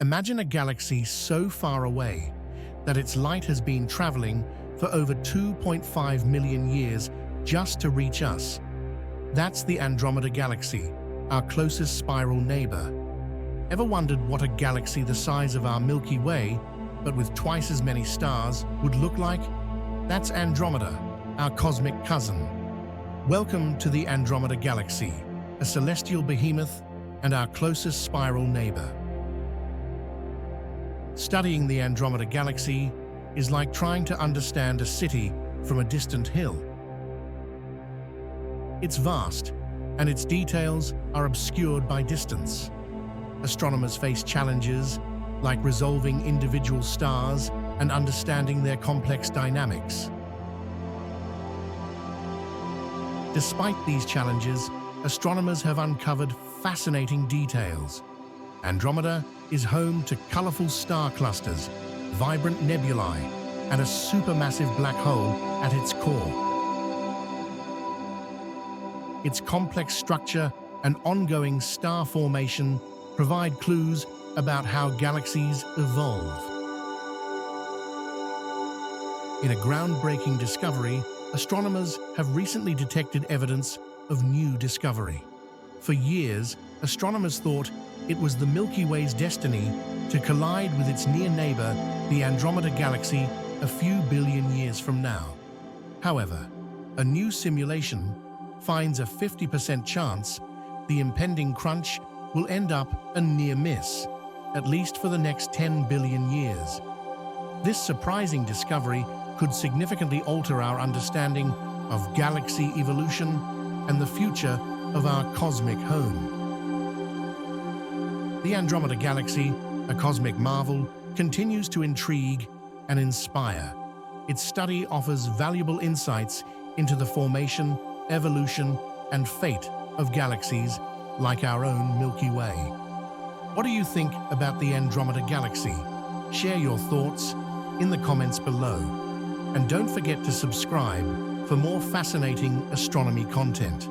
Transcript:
Imagine a galaxy so far away that its light has been traveling for over 2.5 million years just to reach us. That's the Andromeda Galaxy, our closest spiral neighbor. Ever wondered what a galaxy the size of our Milky Way, but with twice as many stars, would look like? That's Andromeda, our cosmic cousin. Welcome to the Andromeda Galaxy, a celestial behemoth and our closest spiral neighbor. Studying the Andromeda Galaxy is like trying to understand a city from a distant hill. It's vast, and its details are obscured by distance. Astronomers face challenges like resolving individual stars and understanding their complex dynamics. Despite these challenges, astronomers have uncovered fascinating details. Andromeda is home to colorful star clusters, vibrant nebulae, and a supermassive black hole at its core. Its complex structure and ongoing star formation provide clues about how galaxies evolve. In a groundbreaking discovery, astronomers have recently detected evidence of new discovery. For years, astronomers thought it was the Milky Way's destiny to collide with its near neighbor, the Andromeda Galaxy, a few billion years from now. However, a new simulation finds a 50% chance the impending crunch will end up a near miss, at least for the next 10 billion years. This surprising discovery could significantly alter our understanding of galaxy evolution and the future of our cosmic home. The Andromeda Galaxy, a cosmic marvel, continues to intrigue and inspire. Its study offers valuable insights into the formation, evolution, and fate of galaxies like our own Milky Way. What do you think about the Andromeda Galaxy? Share your thoughts in the comments below. And don't forget to subscribe for more fascinating astronomy content.